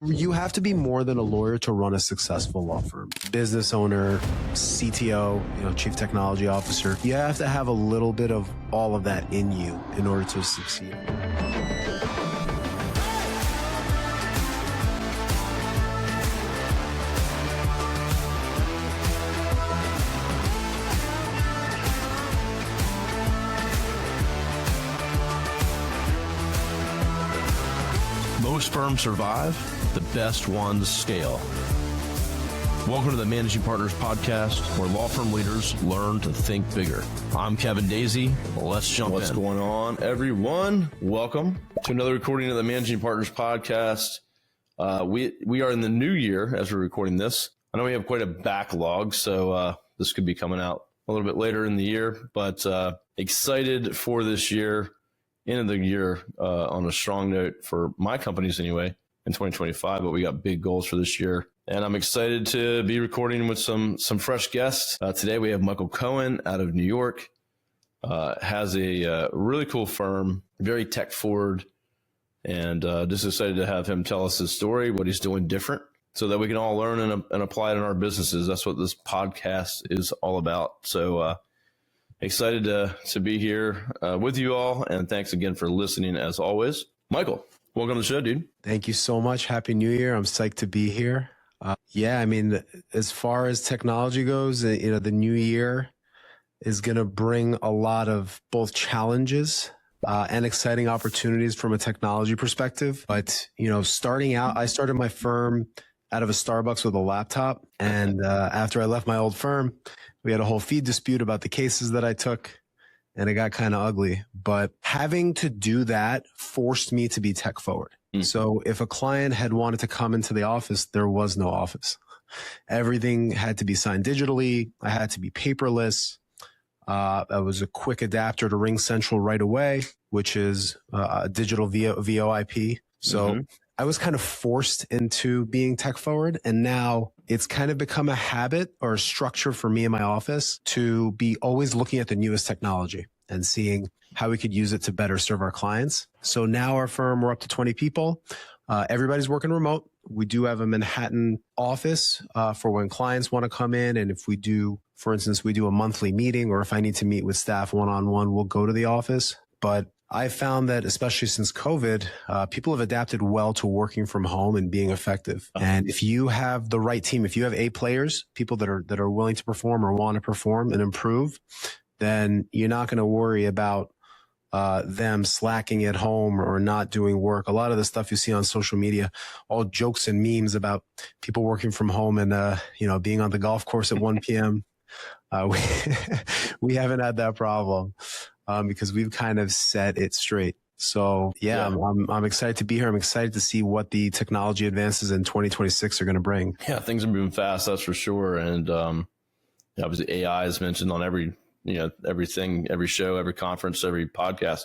You have to be more than a lawyer to run a successful law firm. Business owner, CTO, chief technology officer. You have to have a little bit of all of that in you in order to succeed. Most firms survive, the best ones scale. Welcome to the Managing Partners Podcast, where law firm leaders learn to think bigger. I'm Kevin Daisy. Let's jump in. What's going on, everyone? Welcome to another recording of the Managing Partners Podcast. We are in the new year as we're recording this. I know we have quite a backlog, so this could be coming out a little bit later in the year, but excited for this year. End of the year on a strong note for my companies anyway in 2025, but we got big goals for this year. And I'm excited to be recording with some fresh guests. Today we have Michael Cohan out of New York, has a really cool firm, very tech forward, and just excited to have him tell us his story, what he's doing different, so that we can all learn and apply it in our businesses. That's what this podcast is all about. So excited to be here with you all, and thanks again for listening as always. Michael, welcome to the show, dude. Thank you so much. Happy New Year. I'm psyched to be here. As far as technology goes, the new year is going to bring a lot of both challenges and exciting opportunities from a technology perspective. But, starting out, I started my firm out of a Starbucks with a laptop. And after I left my old firm, we had a whole fee dispute about the cases that I took, and it got kind of ugly. But having to do that forced me to be tech forward. So if a client had wanted to come into the office, there was no office. Everything had to be signed digitally. I had to be paperless. I was a quick adapter to Ring Central right away, which is a digital VoIP. So I was kind of forced into being tech forward, and now it's kind of become a habit or a structure for me in my office to be always looking at the newest technology and seeing how we could use it to better serve our clients. So now our firm, we're up to 20 people. Everybody's working remote. We do have a Manhattan office for when clients want to come in. And if we do, for instance, we do a monthly meeting, or if I need to meet with staff one-on-one, we'll go to the office. But I found that especially since COVID, people have adapted well to working from home and being effective. And if you have the right team, if you have A players, people that are willing to perform or want to perform and improve, then you're not going to worry about them slacking at home or not doing work. A lot of the stuff you see on social media, all jokes and memes about people working from home and being on the golf course at 1 p.m. We haven't had that problem. Because we've kind of set it straight. So I'm excited to be here. I'm excited to see what the technology advances in 2026 are going to bring. Yeah, things are moving fast, that's for sure. And obviously AI is mentioned on everything, every show, every conference, every podcast.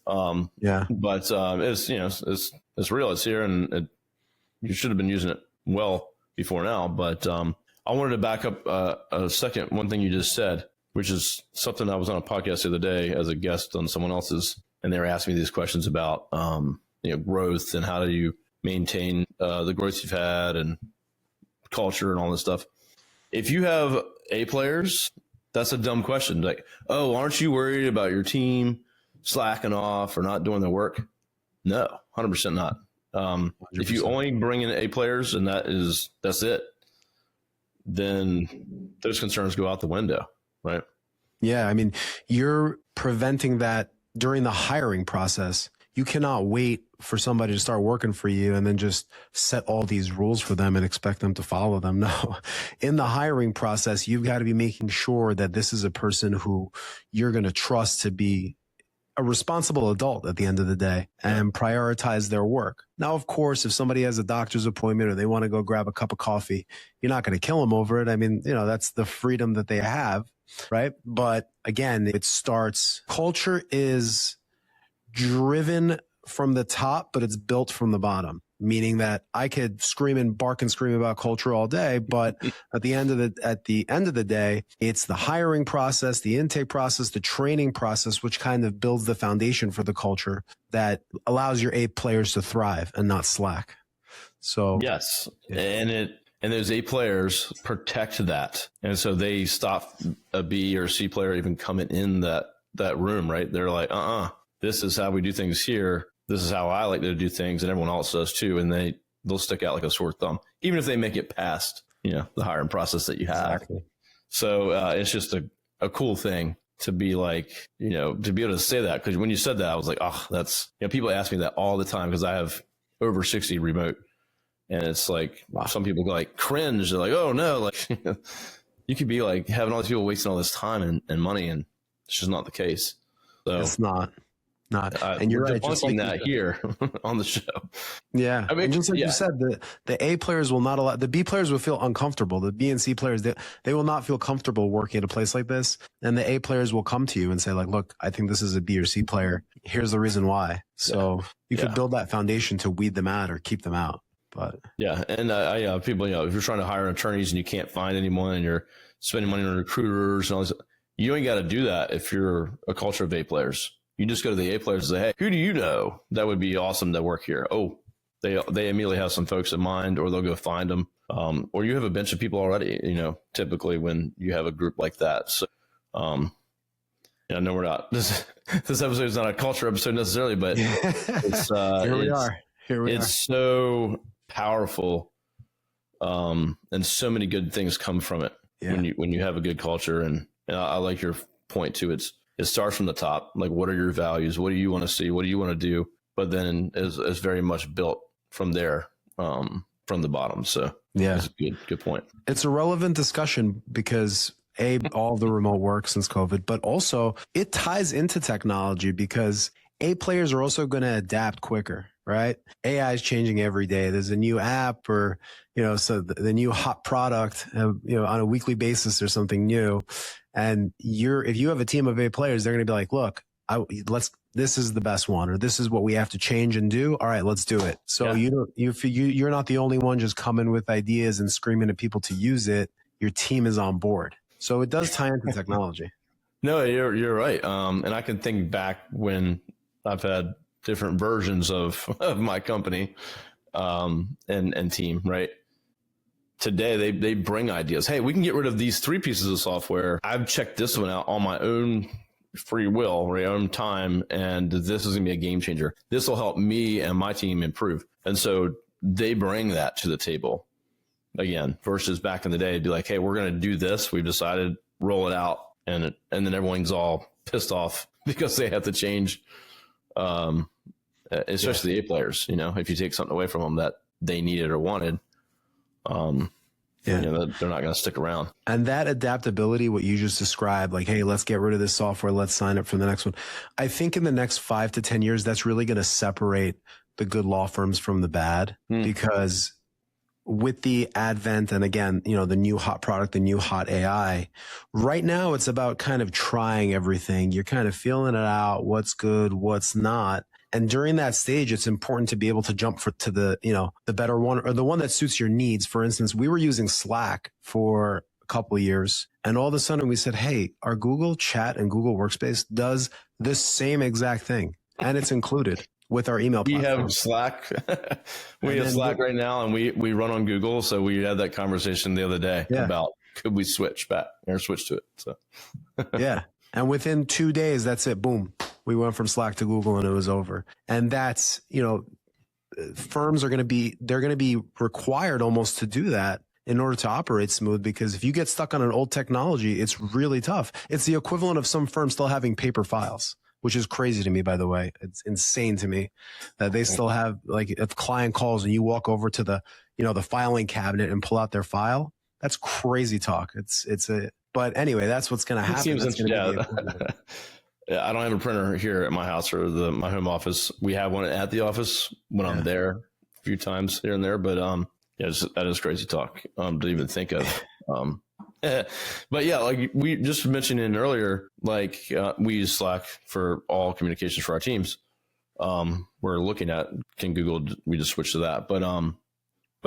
But it's real. It's here, and you should have been using it well before now. But I wanted to back up a second. One thing you just said, which is something I was on a podcast the other day as a guest on someone else's, and they were asking me these questions about, growth and how do you maintain the growth you've had and culture and all this stuff. If you have A players, that's a dumb question. Like, oh, aren't you worried about your team slacking off or not doing their work? No, 100% not. 100%. If you only bring in A players and that's it, then those concerns go out the window. Right. Yeah. I mean, you're preventing that during the hiring process. You cannot wait for somebody to start working for you and then just set all these rules for them and expect them to follow them. No, in the hiring process, you've got to be making sure that this is a person who you're going to trust to be a responsible adult at the end of the day and prioritize their work. Now, of course, if somebody has a doctor's appointment or they want to go grab a cup of coffee, you're not going to kill them over it. I mean, that's the freedom that they have, right? But again, culture is driven from the top, but it's built from the bottom. Meaning that I could scream and bark and scream about culture all day, but at the end of the day, it's the hiring process, the intake process, the training process, which kind of builds the foundation for the culture that allows your A players to thrive and not slack. So yes, and those A players protect that, and so they stop a B or C player even coming in that room. Right? They're like, this is how we do things here. This is how I like to do things, and everyone else does too. And they'll stick out like a sore thumb, even if they make it past the hiring process that you have. Exactly. So it's just a cool thing to be like, to be able to say that. Because when you said that, I was like, oh, that's, people ask me that all the time because I have over 60 remote. And it's like, wow, some people go like cringe. They're like, oh no, like you could be like having all these people wasting all this time and money. And it's just not the case. So it's not. And you're right. Just like that here on the show. Yeah. I mean, and just like you said, the A players will not allow, the B players will feel uncomfortable. The B and C players, they will not feel comfortable working at a place like this. And the A players will come to you and say like, look, I think this is a B or C player. Here's the reason why. So you could build that foundation to weed them out or keep them out. But and people, if you're trying to hire attorneys and you can't find anyone and you're spending money on recruiters and all this, you ain't got to do that if you're a culture of A players. You just go to the A players and say, hey, who do you know that would be awesome to work here? Oh, they immediately have some folks in mind, or they'll go find them. Or you have a bench of people already, typically when you have a group like that. So, I know we're not, this episode is not a culture episode necessarily, but it's, Here we are. It's so powerful. And so many good things come from it when you have a good culture. And I like your point too. It starts from the top. Like, what are your values? What do you want to see? What do you want to do? But then is very much built from there, from the bottom. So that's a good point. It's a relevant discussion because all the remote work since COVID, but also it ties into technology because A players are also going to adapt quicker, right? AI is changing every day. There's a new app or, so the new hot product, on a weekly basis, there's something new. And if you have a team of A players, they're going to be like, look, this is the best one, or this is what we have to change and do. All right, let's do it. So you're not the only one just coming with ideas and screaming at people to use it. Your team is on board. So it does tie into technology. No, you're right. And I can think back when I've had different versions of my company, and team, right? Today, they bring ideas. Hey, we can get rid of these 3 pieces of software. I've checked this one out on my own free will, my own time, and this is going to be a game changer. This will help me and my team improve. And so they bring that to the table again, versus back in the day, it'd be like, hey, we're going to do this. We've decided, roll it out. And then everyone's all pissed off because they have to change, especially the A players, if you take something away from them that they needed or wanted, they're not going to stick around. And that adaptability, what you just described, like, hey, let's get rid of this software. Let's sign up for the next one. I think in the next 5 to 10 years, that's really going to separate the good law firms from the bad, because with the advent and again, the new hot product, the new hot AI, right now it's about kind of trying everything. You're kind of feeling it out. What's good, what's not. And during that stage, it's important to be able to jump to the better one or the one that suits your needs. For instance, we were using Slack for a couple of years, and all of a sudden we said, hey, our Google Chat and Google Workspace does the same exact thing, and it's included with our email platform. We have Slack. We have Slack right now, and we run on Google. So we had that conversation the other day about could we switch back or switch to it. So and within 2 days, that's it. Boom. We went from Slack to Google and it was over. And that's, firms are going to be required almost to do that in order to operate smooth, because if you get stuck on an old technology, it's really tough. It's the equivalent of some firms still having paper files, which is crazy to me, by the way. It's insane to me that they still have, like, if client calls and you walk over to the filing cabinet and pull out their file, that's crazy talk. But anyway, that's what's going to happen. I don't have a printer here at my house or my home office. We have one at the office when I'm there a few times here and there, but that is crazy talk to even think of. But like we just mentioned earlier, like we use Slack for all communications for our teams. We're looking at, we just switch to that, but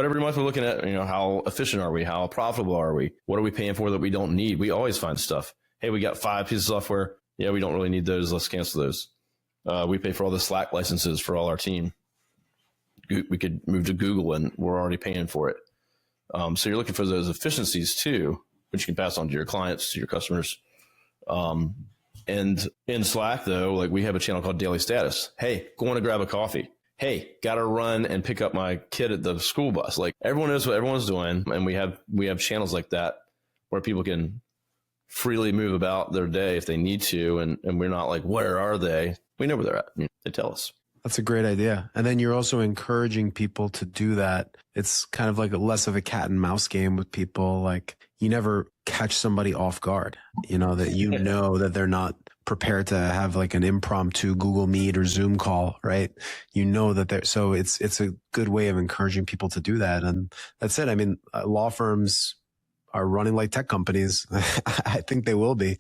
every month we're looking at, how efficient are we? How profitable are we? What are we paying for that we don't need? We always find stuff. Hey, we got 5 pieces of software. Yeah, we don't really need those. Let's cancel those. We pay for all the Slack licenses for all our team. we could move to Google and we're already paying for it. So you're looking for those efficiencies too, which you can pass on to your clients, to your customers. And in Slack though, like we have a channel called Daily Status. Hey, going to grab a coffee. Hey, got to run and pick up my kid at the school bus. Like everyone knows what everyone's doing. And we have channels like that where people can freely move about their day if they need to. And we're not like, where are they? We know where they're at. They tell us. That's a great idea. And then you're also encouraging people to do that. It's kind of like less of a cat and mouse game with people. Like you never catch somebody off guard, that know that they're not prepared to have like an impromptu Google Meet or Zoom call, right? So it's a good way of encouraging people to do that. And that's it. I mean, law firms are running like tech companies. I think they will be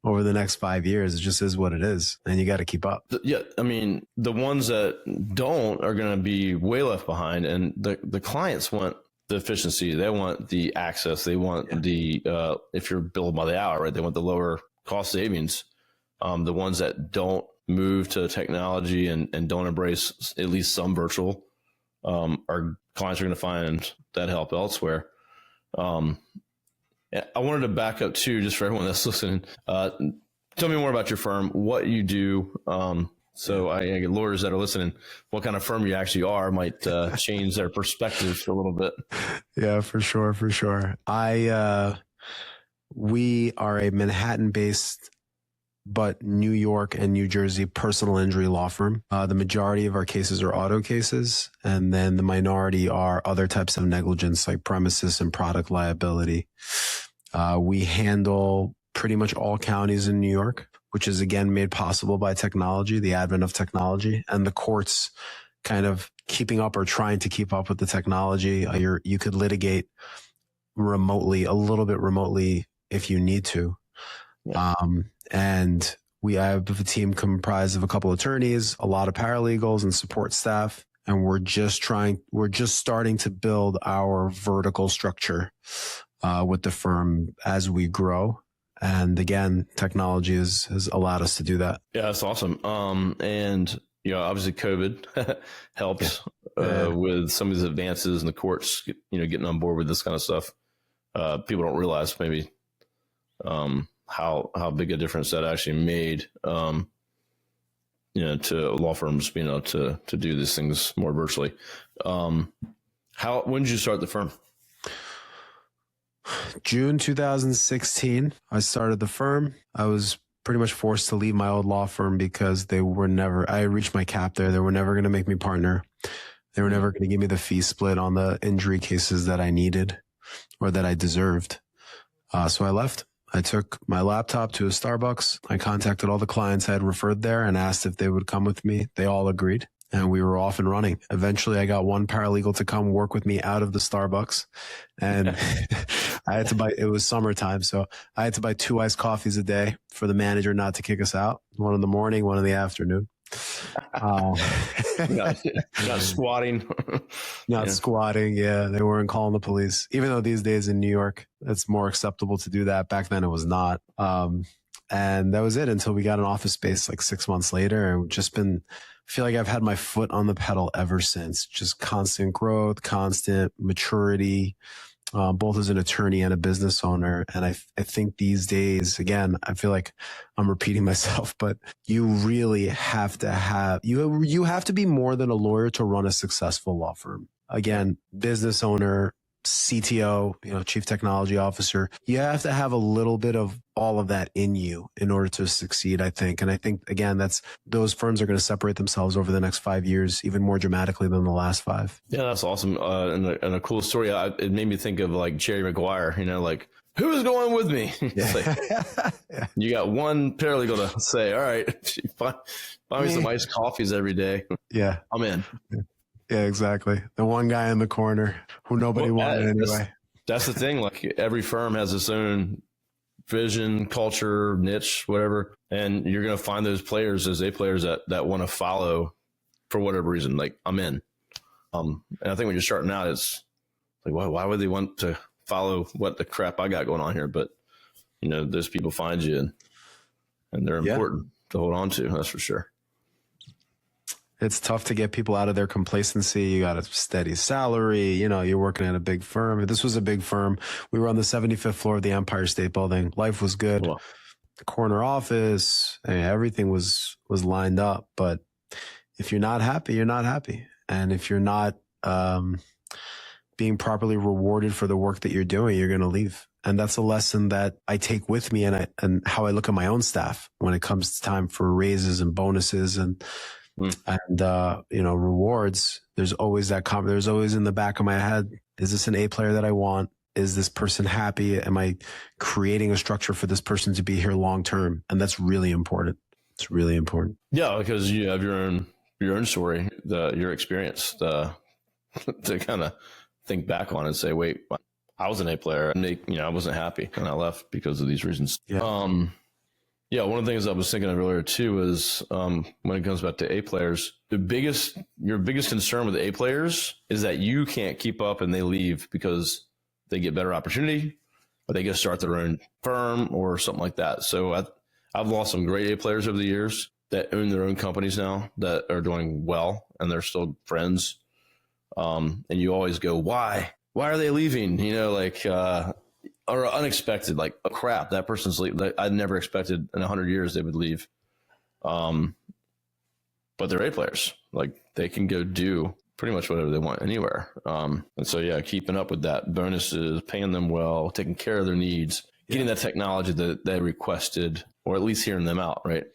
over the next 5 years. It just is what it is. And you got to keep up. Yeah. I mean, the ones that don't are going to be way left behind, and the clients want the efficiency. They want the access. They want the, if you're billed by the hour, right? They want the lower cost savings. The ones that don't move to technology and don't embrace at least some virtual, our clients are going to find that help elsewhere. I wanted to back up too, just for everyone that's listening. Tell me more about your firm, what you do. So I get lawyers that are listening, what kind of firm you actually are might change their perspective a little bit. Yeah, for sure. We are a Manhattan-based, but New York and New Jersey personal injury law firm. The majority of our cases are auto cases, and then the minority are other types of negligence like premises and product liability. We handle pretty much all counties in New York, which is again made possible by technology, the advent of technology, and the courts kind of keeping up or trying to keep up with the technology. You could litigate remotely, a little bit remotely if you need to. Yeah. And we have a team comprised of a couple attorneys, a lot of paralegals and support staff. And we're just starting to build our vertical structure with the firm as we grow. And again, technology has allowed us to do that. Yeah, that's awesome. And obviously COVID helped with some of these advances in the courts, getting on board with this kind of stuff. People don't realize maybe how big a difference that actually made, to law firms being able to do these things more virtually. When did you start the firm? June 2016, I started the firm. I was pretty much forced to leave my old law firm because I reached my cap there. They were never going to make me partner. They were never going to give me the fee split on the injury cases that I needed or that I deserved. So I left. I took my laptop to a Starbucks. I contacted all the clients I had referred there and asked if they would come with me. They all agreed, and we were off and running. Eventually, I got one paralegal to come work with me out of the Starbucks, and I had to buy, it was summertime, so I had to buy 2 iced coffees a day for the manager not to kick us out. One in the morning, one in the afternoon. Not squatting. Squatting. Yeah. They weren't calling the police, even though these days in New York, it's more acceptable to do that. Back then it was not. And that was it until we got an office space like 6 months later. And I feel like I've had my foot on the pedal ever since. Just constant growth, constant maturity, both as an attorney and a business owner. And I think these days, again, I feel like I'm repeating myself, but you really have to have, you have to be more than a lawyer to run a successful law firm. Again, business owner, CTO, chief technology officer, you have to have a little bit of all of that in you in order to succeed, I think. And I think, again, those firms are going to separate themselves over the next 5 years, even more dramatically than the last 5. Yeah, that's awesome. And a cool story. It made me think of like Jerry Maguire, like, who's going with me? Yeah. You got one paralegal to say, all right, buy me some iced coffees every day. Yeah. I'm in. Yeah, exactly. The one guy in the corner who nobody wanted anyway. That's the thing. Like every firm has its own vision, culture, niche, whatever. And you're going to find those players that want to follow for whatever reason. Like I'm in. And I think when you're starting out, it's like, why would they want to follow what the crap I got going on here? But those people find you and they're important to hold on to. That's for sure. It's tough to get people out of their complacency. You got a steady salary. You're working at a big firm. This was a big firm. We were on the 75th floor of the Empire State Building. Life was good. Well, The corner office, everything was lined up. But if you're not happy, you're not happy. And if you're not being properly rewarded for the work that you're doing, you're going to leave. And that's a lesson that I take with me and how I look at my own staff when it comes to time for raises and bonuses and rewards. There's always there's always in the back of my head, is this an A player that I want? Is this person happy? Am I creating a structure for this person to be here long term? And that's really important. It's really important. Yeah, because you have your own story, your experience to kind of think back on and say, wait, I was an A player and I wasn't happy and I left because of these reasons. Yeah. Yeah, one of the things I was thinking of earlier too is when it comes back to A players, your biggest concern with A players is that you can't keep up and they leave because they get better opportunity or they go start their own firm or something like that. So I've lost some great A players over the years that own their own companies now that are doing well and they're still friends. And you always go, why? Why are they leaving? Or unexpected, like, oh, crap, that person's leaving. I never expected in 100 years they would leave. But they're A players. Like, they can go do pretty much whatever they want anywhere. And so, yeah, keeping up with that, bonuses, paying them well, taking care of their needs, getting that technology that they requested, or at least hearing them out, right?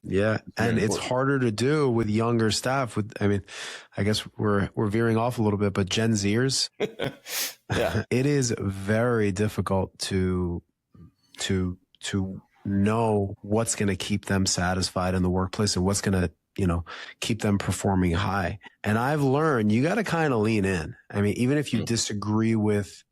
Yeah, and it's harder to do with younger staff. I guess we're veering off a little bit, but Gen Zers, yeah, it is very difficult to know what's going to keep them satisfied in the workplace and what's going to keep them performing high. And I've learned you got to kind of lean in. Even if you disagree with,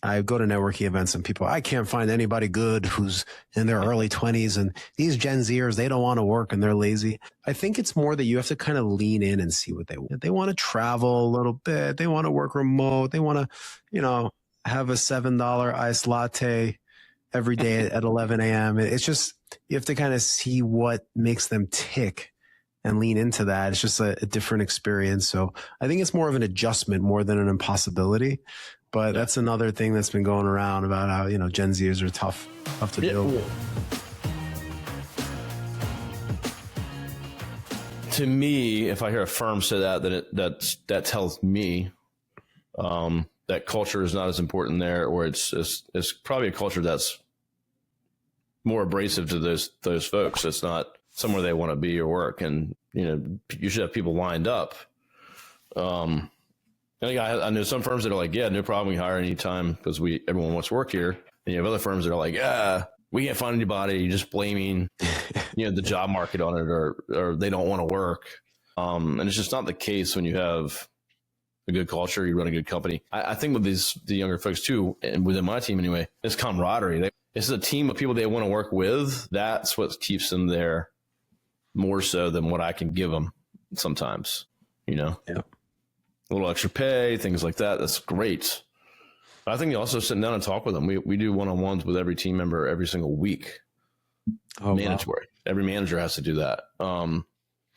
I go to networking events and I can't find anybody good who's in their early 20s, and these Gen Zers, they don't want to work and they're lazy. I think it's more that you have to kind of lean in and see what they want. They want to travel a little bit. They want to work remote. They want to, have a $7 iced latte every day at 11 a.m. It's just, you have to kind of see what makes them tick and lean into that. It's just a different experience. So I think it's more of an adjustment more than an impossibility. But that's another thing that's been going around about how, Gen Zers are tough to deal with. To me, if I hear a firm say that tells me that culture is not as important there, or it's probably a culture that's more abrasive to those folks. It's not somewhere they want to be or work, and you should have people lined up. I know some firms that are like, yeah, no problem, we hire anytime because everyone wants to work here. And you have other firms that are like, yeah, we can't find anybody. You're just blaming, the job market on it, or they don't want to work. And it's just not the case when you have a good culture, you run a good company. I think with the younger folks too, and within my team anyway, it's camaraderie. It's a team of people they want to work with. That's what keeps them there more so than what I can give them sometimes, Yeah. A little extra pay, things like that. That's great. But I think you also sit down and talk with them. We do one-on-ones with every team member every single week. Oh, mandatory. Wow. Every manager has to do that. And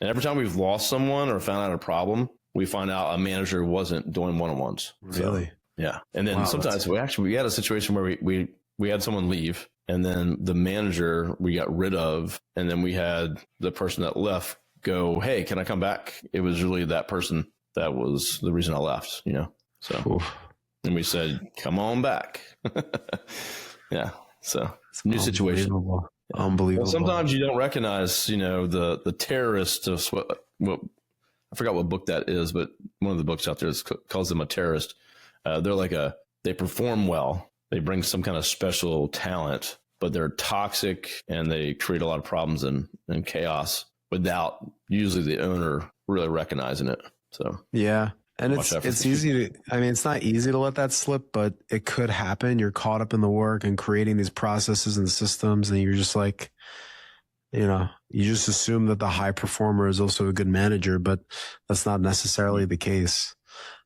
every time we've lost someone or found out a problem, we find out a manager wasn't doing one-on-ones. Really? So, yeah. And then sometimes we had a situation where we had someone leave, and then the manager we got rid of, and then we had the person that left go, hey, can I come back? It was really that person that was the reason I left, So, Oof. And we said, come on back. Yeah. So it's new situation. Unbelievable. Well, sometimes you don't recognize, the terrorist of what I forgot what book that is, but one of the books out there calls them a terrorist. They perform well. They bring some kind of special talent, but they're toxic and they create a lot of problems and chaos without usually the owner really recognizing it. So yeah, and it's easy to. It's not easy to let that slip, but it could happen. You're caught up in the work and creating these processes and systems, and you're just like, you just assume that the high performer is also a good manager, but that's not necessarily the case.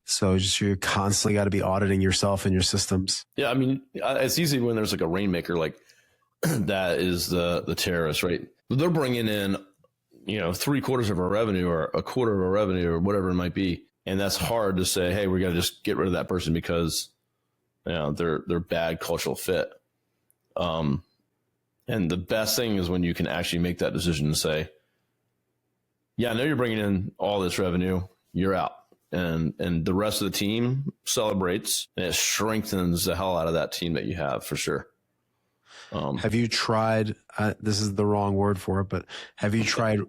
So you constantly got to be auditing yourself and your systems. Yeah, it's easy when there's like a rainmaker, like that is the terrorist, right? They're bringing in 3/4 of our revenue or a quarter of our revenue or whatever it might be. And that's hard to say, hey, we got to just get rid of that person because they're bad cultural fit. And the best thing is when you can actually make that decision and say, yeah, I know you're bringing in all this revenue, you're out. And the rest of the team celebrates, and it strengthens the hell out of that team that you have for sure. Have you tried, this is the wrong word for it, but have you tried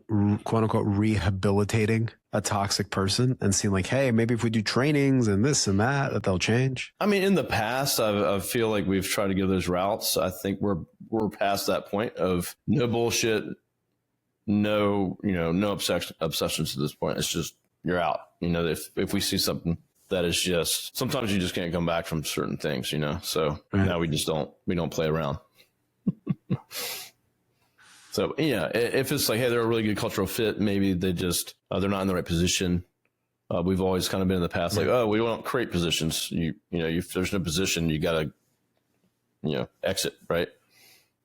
quote unquote rehabilitating a toxic person and seen like, hey, maybe if we do trainings and this and that they'll change? I mean, in the past, I feel like we've tried to go those routes. I think we're past that point of no bullshit, no obsessions at this point. It's just, you're out. If we see something that is just, sometimes you just can't come back from certain things, so right. Now we don't play around. So yeah, if it's like, hey, they're a really good cultural fit, maybe they just they're not in the right position. We've always kind of been in the past like, oh, we don't create positions. If there's no position, you got to exit, right?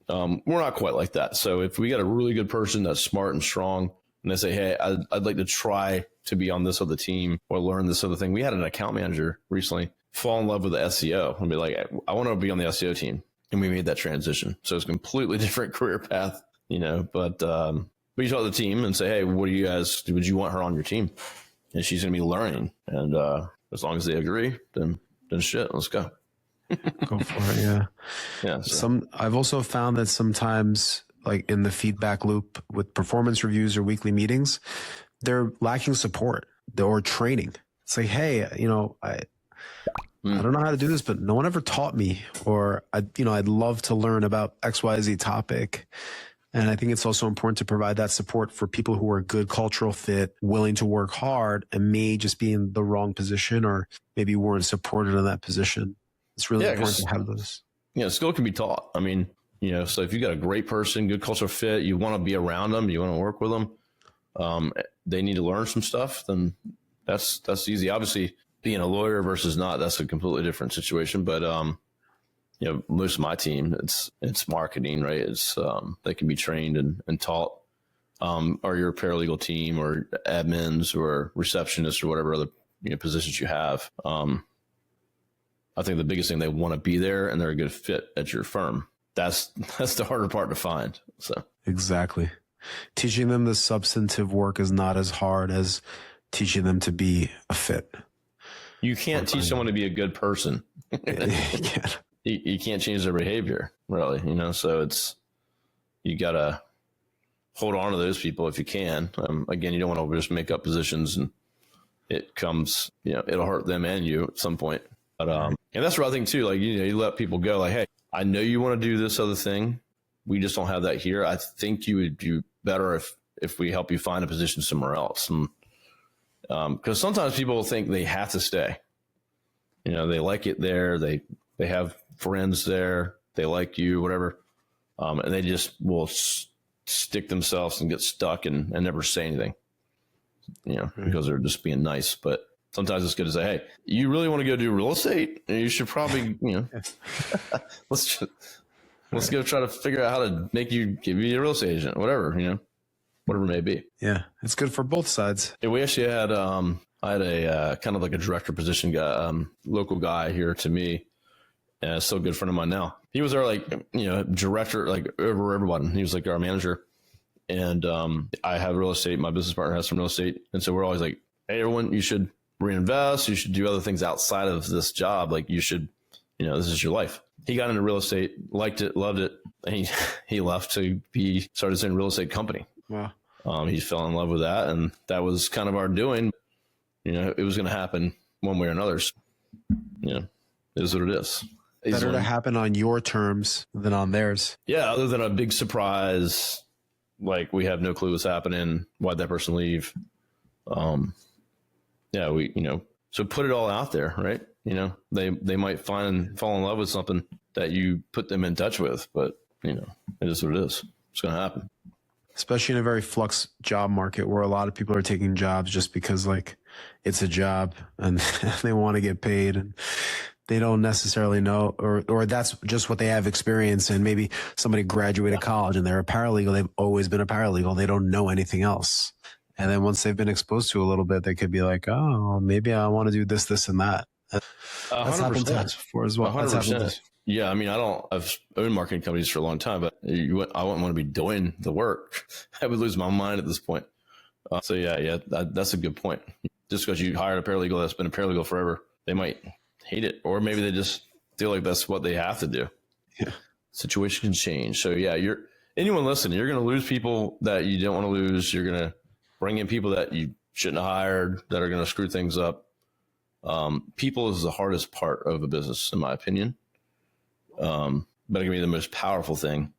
We're not quite like that. So if we got a really good person that's smart and strong, and they say, hey, I'd like to try to be on this other team or learn this other thing. We had an account manager recently fall in love with the SEO and be like, I want to be on the SEO team. And we made that transition. So it's a completely different career path, but you talk to the team and say, hey, would you want her on your team? And she's going to be learning. And as long as they agree, then shit, let's go. Go for it. Yeah. Yeah. So. I've also found that sometimes like in the feedback loop with performance reviews or weekly meetings, they're lacking support or training. It's like, hey, I don't know how to do this, but no one ever taught me, or I'd love to learn about XYZ topic. And I think it's also important to provide that support for people who are a good cultural fit, willing to work hard, and may just be in the wrong position or maybe weren't supported in that position. It's really important to have those. Yeah, skill can be taught. I mean, so if you got a great person, good cultural fit, you want to be around them, you want to work with them, they need to learn some stuff, then that's easy. Obviously, being a lawyer versus not, that's a completely different situation. But most of my team, it's marketing, right? It's they can be trained and taught. Or your paralegal team, or admins, or receptionists, or whatever other positions you have. I think the biggest thing, they want to be there and they're a good fit at your firm. That's the harder part to find. So exactly, teaching them the substantive work is not as hard as teaching them to be a fit. You can't teach someone to be a good person. You can't change their behavior, really, so you got to hold on to those people if you can. Again, you don't want to just make up positions and it comes, it'll hurt them and you at some point. But, and that's the other thing too. Like, you let people go like, hey, I know you want to do this other thing. We just don't have that here. I think you would do better if we help you find a position somewhere else. And, because sometimes people think they have to stay. They like it there. They have friends there. They like you, whatever. And they just will stick themselves and get stuck and never say anything, because they're just being nice. But sometimes it's good to say, hey, you really want to go do real estate? You should probably, let's go try to figure out how to give you a real estate agent, whatever, whatever it may be. Yeah, it's good for both sides. Yeah, we actually had I had a kind of like a director position guy, local guy here to me, and still a good friend of mine now. He was our director, like over everyone. He was like our manager, and I have real estate. My business partner has some real estate, and so we're always like, hey, everyone, you should reinvest. You should do other things outside of this job. Like you should, this is your life. He got into real estate, liked it, loved it, and he left to started his own real estate company. Wow. He fell in love with that, and that was kind of our doing. It was going to happen one way or another. It is what it is. Better to happen on your terms than on theirs. Yeah, other than a big surprise, like we have no clue what's happening. Why'd that person leave? Yeah, so put it all out there, right? They might fall in love with something that you put them in touch with, but it is what it is. It's going to happen. Especially in a very flux job market where a lot of people are taking jobs just because like it's a job and they want to get paid. And they don't necessarily know, or that's just what they have experience in. Maybe somebody graduated college and they're a paralegal. They've always been a paralegal. They don't know anything else. And then once they've been exposed to a little bit, they could be like, oh, maybe I want to do this, this, and that. That's happened to us before as well. 100%. Yeah, I mean, I've owned marketing companies for a long time, but I wouldn't want to be doing the work. I would lose my mind at this point. So that's a good point. Just because you hired a paralegal that's been a paralegal forever, they might hate it, or maybe they just feel like that's what they have to do. Yeah. Situation can change. So yeah, anyone listening, you're going to lose people that you don't want to lose. You're going to bring in people that you shouldn't have hired that are going to screw things up. People is the hardest part of a business, in my opinion. But it can be the most powerful thing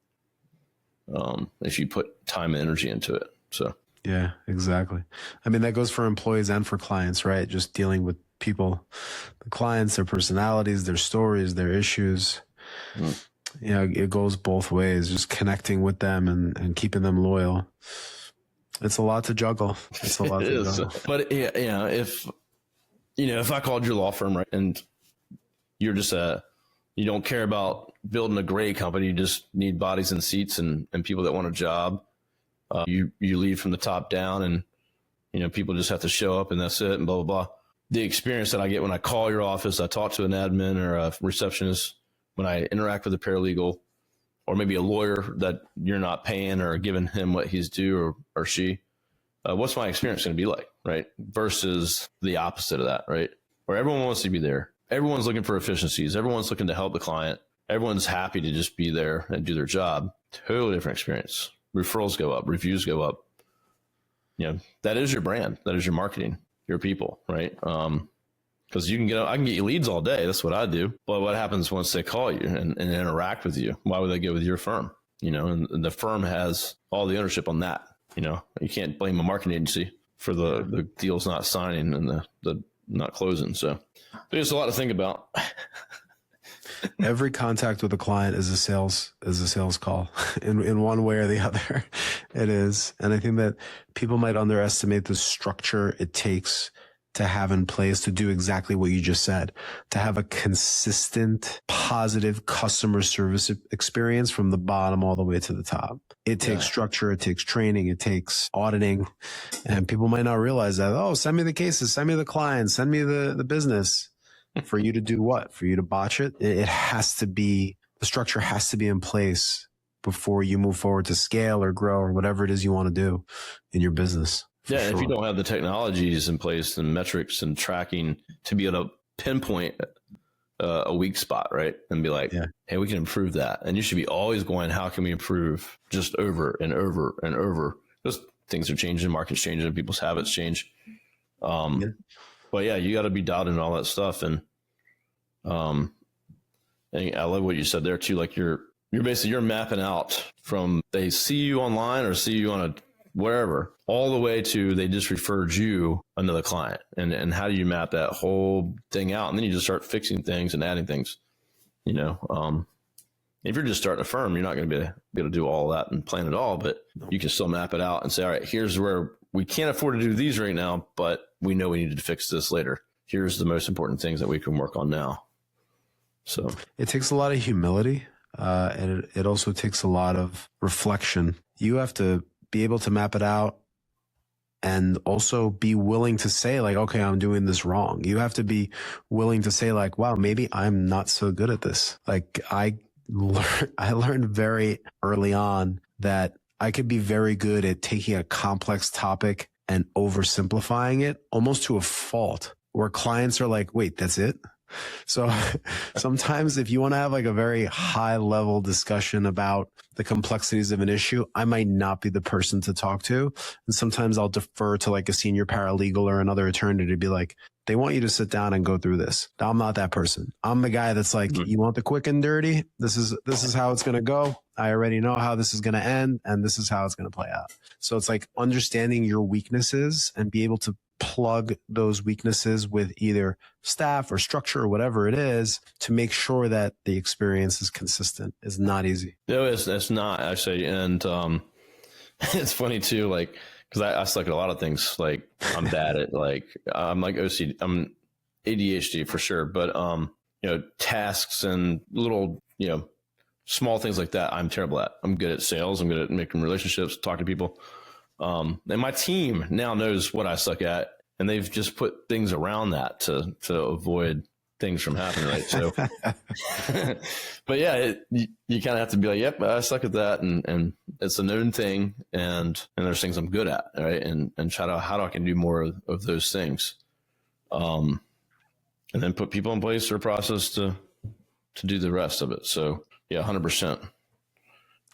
if you put time and energy into it. So yeah, exactly. I mean, that goes for employees and for clients, right? Just dealing with people, the clients, their personalities, their stories, their issues. It goes both ways, just connecting with them and keeping them loyal. It's a lot to juggle. It's a lot to juggle. But if I called your law firm, right, and you're just you don't care about building a great company, you just need bodies and seats and people that want a job. You lead from the top down, and people just have to show up and that's it, and blah blah blah. The experience that I get when I call your office, I talk to an admin or a receptionist, when I interact with a paralegal, or maybe a lawyer that you're not paying or giving him what he's due or she, what's my experience going to be like, right? Versus the opposite of that, right? Where everyone wants to be there. Everyone's looking for efficiencies. Everyone's looking to help the client. Everyone's happy to just be there and do their job. Totally different experience. Referrals go up, reviews go up. That is your brand. That is your marketing, your people, right? Because I can get you leads all day. That's what I do. But what happens once they call you and interact with you? Why would they go with your firm? And the firm has all the ownership on that. You can't blame a marketing agency for the deals not signing and the not closing. So there's a lot to think about. Every contact with a client is a sales call in one way or the other. It is. And I think that people might underestimate the structure it takes to have in place to do exactly what you just said, to have a consistent, positive customer service experience from the bottom all the way to the top. It takes structure, it takes training, it takes auditing, and people might not realize that. Oh, send me the cases, send me the clients, send me the business. For you to do what? For you to botch it? It has to be, the structure has to be in place before you move forward to scale or grow or whatever it is you want to do in your business. Yeah, sure. If you don't have the technologies in place and metrics and tracking to be able to pinpoint a weak spot, right? And be like, hey, we can improve that. And you should be always going, how can we improve, just over and over and over? Because things are changing, markets changing, people's habits change. But yeah, you got to be dialed in all that stuff. And I love what you said there too. Like you're mapping out from they see you online or see you on a wherever, all the way to they just referred you another client. And how do you map that whole thing out? And then you just start fixing things and adding things. If you're just starting a firm, you're not going to be able to do all that and plan it all, but you can still map it out and say, all right, here's where we can't afford to do these right now, but we know we need to fix this later. Here's the most important things that we can work on now. So it takes a lot of humility, and it also takes a lot of reflection. You have to be able to map it out and also be willing to say like, okay, I'm doing this wrong. You have to be willing to say like, wow, maybe I'm not so good at this. Like I learned very early on that I could be very good at taking a complex topic and oversimplifying it almost to a fault, where clients are like, wait, that's it? So sometimes if you want to have like a very high level discussion about the complexities of an issue, I might not be the person to talk to. And sometimes I'll defer to like a senior paralegal or another attorney to be like, they want you to sit down and go through this. I'm not that person. I'm the guy that's like, you want the quick and dirty? This is how it's going to go. I already know how this is going to end, and this is how it's going to play out. So it's like understanding your weaknesses and be able to plug those weaknesses with either staff or structure or whatever it is to make sure that the experience is consistent is not easy. No, it's not actually. And it's funny too, like, because I suck at a lot of things. Like I'm bad at I'm like OCD, I'm ADHD for sure. But tasks and little, small things like that, I'm terrible at. I'm good at sales. I'm good at making relationships, talking to people. And my team now knows what I suck at, and they've just put things around that to avoid things from happening. Right. So, but yeah, you kind of have to be like, yep, I suck at that. And it's a known thing. And there's things I'm good at. Right. And try to, how I can do more of those things. And then put people in place or process to do the rest of it. So yeah, 100%.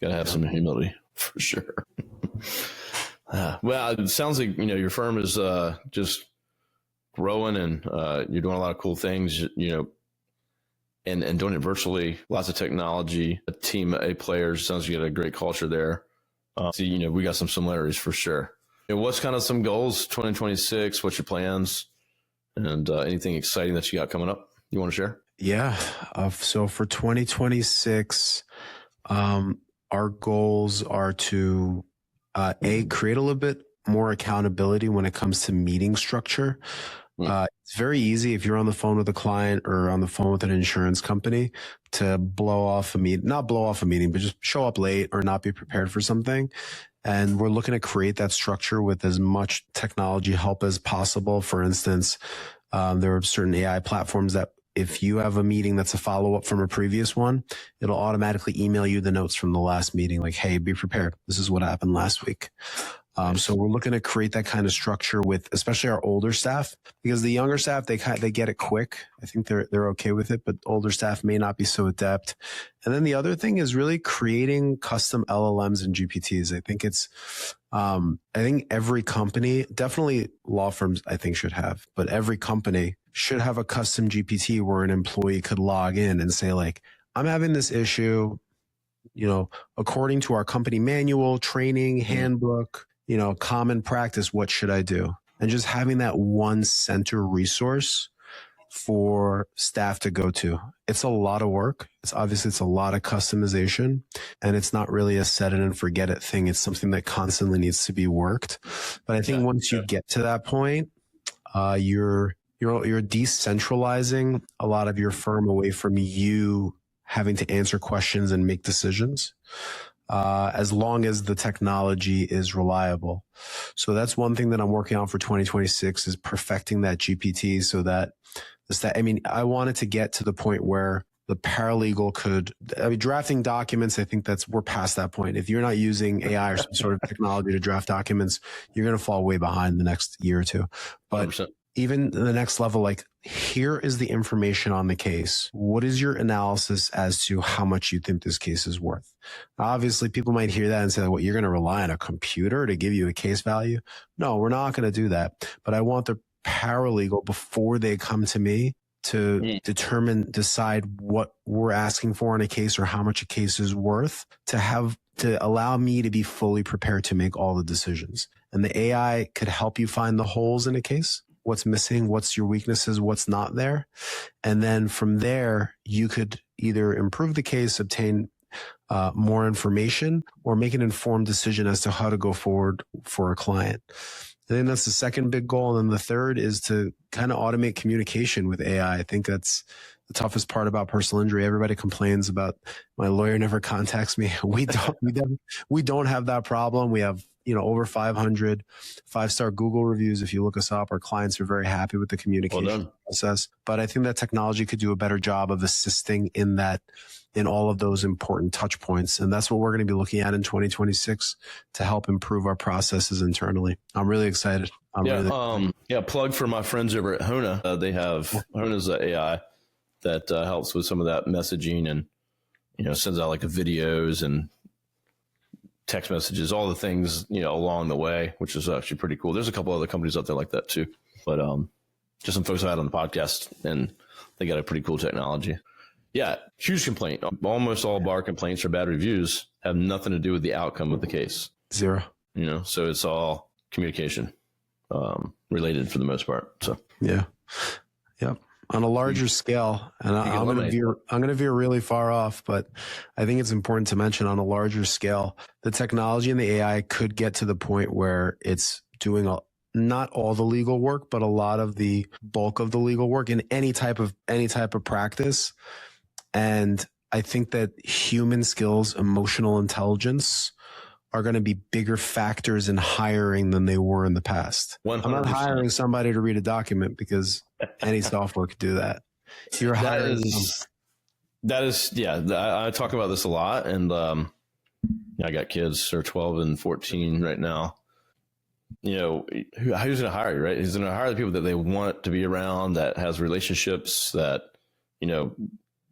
Got to have some humility for sure. Well, it sounds like, your firm is just growing, and you're doing a lot of cool things, and doing it virtually, lots of technology, a team of A players. Sounds like you got a great culture there. So, we got some similarities for sure. What's kind of some goals, 2026? What's your plans, and anything exciting that you got coming up you want to share? Yeah. So for 2026, our goals are to, create a little bit more accountability when it comes to meeting structure. It's very easy if you're on the phone with a client or on the phone with an insurance company to not blow off a meeting, but just show up late or not be prepared for something. And we're looking to create that structure with as much technology help as possible. For instance, there are certain AI platforms that if you have a meeting that's a follow-up from a previous one, it'll automatically email you the notes from the last meeting. Like, hey, be prepared. This is what happened last week. So we're looking to create that kind of structure with especially our older staff, because the younger staff, they get it quick. I think they're okay with it, but older staff may not be so adept. And then the other thing is really creating custom LLMs and GPTs. I think every company, definitely law firms, I think should have, but every company should have a custom GPT where an employee could log in and say like, I'm having this issue, according to our company manual, training, handbook, common practice, what should I do? And just having that one center resource for staff to go to. It's a lot of work. It's a lot of customization, and it's not really a set it and forget it thing. It's something that constantly needs to be worked. But I think once you get to that point, you're decentralizing a lot of your firm away from you having to answer questions and make decisions, as long as the technology is reliable. So that's one thing that I'm working on for 2026 is perfecting that GPT so that I wanted to get to the point where the paralegal drafting documents. I think we're past that point. If you're not using AI or some sort of technology to draft documents, you're going to fall way behind the next year or two. But 100%. Even the next level, like, here is the information on the case. What is your analysis as to how much you think this case is worth? Obviously, people might hear that and say, well, you're going to rely on a computer to give you a case value? No, we're not going to do that. But I want the paralegal, before they come to me, to decide what we're asking for in a case or how much a case is worth, to allow me to be fully prepared to make all the decisions. And the AI could help you find the holes in a case. What's missing, what's your weaknesses, what's not there. And then from there, you could either improve the case, obtain more information, or make an informed decision as to how to go forward for a client. I think that's the second big goal. And then the third is to kind of automate communication with AI. I think that's the toughest part about personal injury. Everybody complains about my lawyer never contacts me. We don't have that problem. We have over 500 5-star Google reviews. If you look us up, our clients are very happy with the communication process. But I think that technology could do a better job of assisting in all of those important touch points. And that's what we're going to be looking at in 2026 to help improve our processes internally. I'm really excited. Plug for my friends over at Hona. They have Hona's AI that helps with some of that messaging and, sends out like videos and text messages, all the things, along the way, which is actually pretty cool. There's a couple other companies out there like that too, but just some folks I had on the podcast, and they got a pretty cool technology. Yeah, huge complaint. Almost all bar complaints or bad reviews have nothing to do with the outcome of the case. Zero. So it's all communication related for the most part. So yeah, yep. On a larger scale, and I'm going to veer really far off, but I think it's important to mention on a larger scale, the technology and the AI could get to the point where it's doing not all the legal work, but a lot of the bulk of the legal work in any type of practice. And I think that human skills, emotional intelligence are going to be bigger factors in hiring than they were in the past. 100%. I'm not hiring somebody to read a document because any software could do that. You're hiring that is, yeah. I talk about this a lot, and I got kids who are 12 and 14 right now. You know, who's going to hire you, right? He's going to hire the people that they want to be around, that has relationships, that, you know,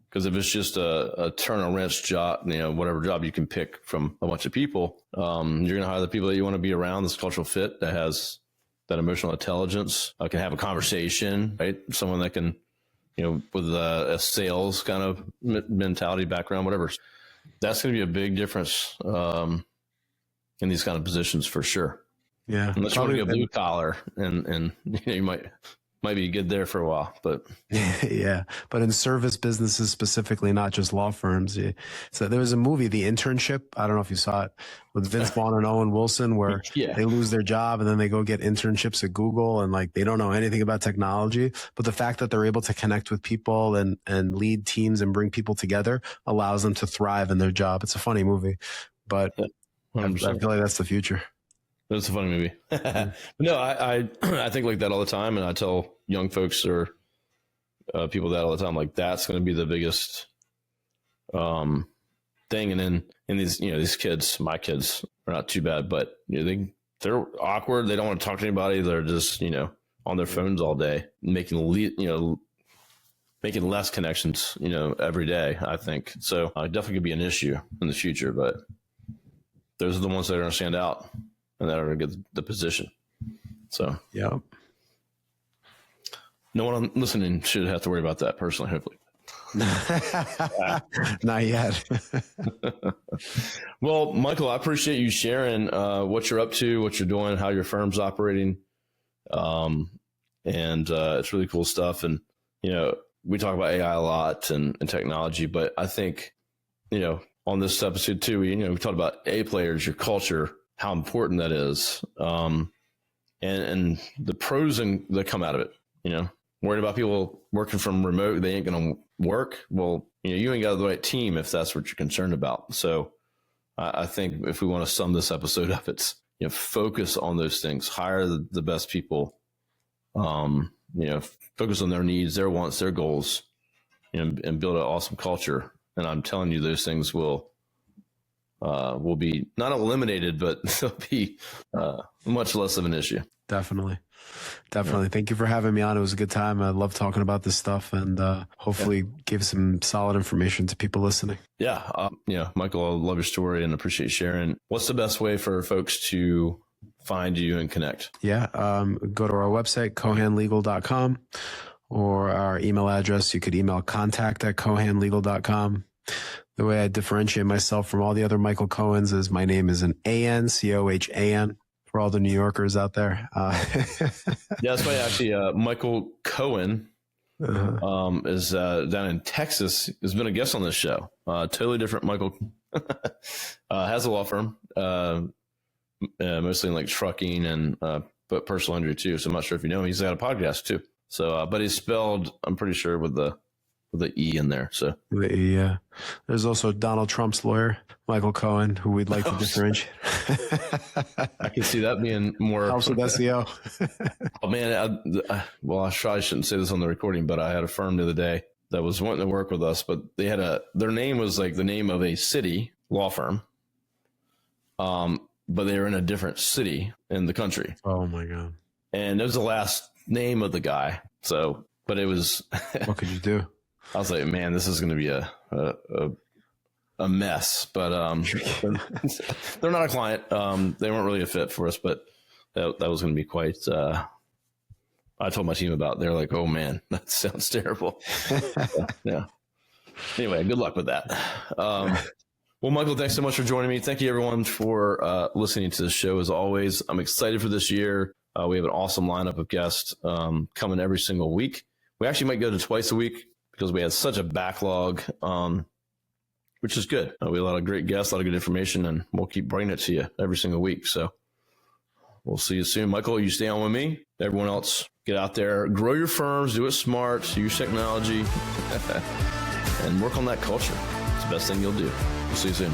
because if it's just a turn a wrench job, you know, whatever job you can pick from a bunch of people, you're going to hire the people that you want to be around, this cultural fit that has that emotional intelligence, can have a conversation, right? Someone that can, you know, with a sales kind of mentality background, whatever. That's going to be a big difference in these kind of positions for sure. Yeah. Unless you want to go blue collar, and you know, you might be good there for a while, but yeah. But in service businesses specifically, not just law firms. So there was a movie, The Internship. I don't know if you saw it, with Vince Vaughn and Owen Wilson, where they lose their job and then they go get internships at Google, and like they don't know anything about technology. But the fact that they're able to connect with people and lead teams and bring people together allows them to thrive in their job. It's a funny movie, but I feel like that's the future. That's a funny movie. No, I think like that all the time, and I tell young folks or people that all the time, like that's going to be the biggest thing. And then these kids, my kids are not too bad, but you know, they're awkward. They don't want to talk to anybody. They're just on their phones all day, making less connections every day. I think so. Definitely could be an issue in the future, but those are the ones that are going to stand out and that are going to get the position. So, yeah. No one listening should have to worry about that personally, hopefully. Not yet. Well, Michael, I appreciate you sharing what you're up to, what you're doing, how your firm's operating. And it's really cool stuff. And, we talk about AI a lot and technology, but I think, on this episode too, we talked about A players, your culture, how important that is, and the pros that come out of it. Worried about people working from remote, they ain't going to work. Well, you ain't got the right team if that's what you're concerned about. So I think if we want to sum this episode up, it's focus on those things, hire the best people, focus on their needs, their wants, their goals, and build an awesome culture. And I'm telling you, those things will be not eliminated, but they'll be much less of an issue. Definitely. Thank you for having me on. It was a good time. I love talking about this stuff, and hopefully give some solid information to people listening. Yeah. Michael, I love your story and appreciate you sharing. What's the best way for folks to find you and connect? Yeah. Go to our website, cohanlegal.com, or our email address. You could email contact@cohanlegal.com. The way I differentiate myself from all the other Michael Cohens is my name is an A-N, C-O-H-A-N, for all the New Yorkers out there. Yeah, that's why actually Michael Cohan is down in Texas, has been a guest on this show. Totally different. Michael has a law firm, mostly in like trucking and but personal injury too. So I'm not sure if you know him. He's got a podcast too. So, but he's spelled, I'm pretty sure, with the E in there. So yeah, there's also Donald Trump's lawyer, Michael Cohan, who we'd like to differentiate. I can see that being more helps with SEO. Oh man, I probably shouldn't say this on the recording, but I had a firm the other day that was wanting to work with us, but they had their name was like the name of a city law firm, but they were in a different city in the country. Oh my god! And it was the last name of the guy. So, but it was. What could you do? I was like, man, this is going to be a mess, but they're not a client. They weren't really a fit for us, but that was going to be quite. I told my team about. They're like, oh man, that sounds terrible. Yeah. Anyway, good luck with that. Well, Michael, thanks so much for joining me. Thank you, everyone, for listening to the show. As always, I'm excited for this year. We have an awesome lineup of guests coming every single week. We actually might go to twice a week, because we had such a backlog, which is good. We had a lot of great guests, a lot of good information, and we'll keep bringing it to you every single week. So We'll see you soon. Michael, you stay on with me. Everyone else, get out there, grow your firms, do it smart, use technology, and work on that culture. It's the best thing you'll do. We'll see you soon.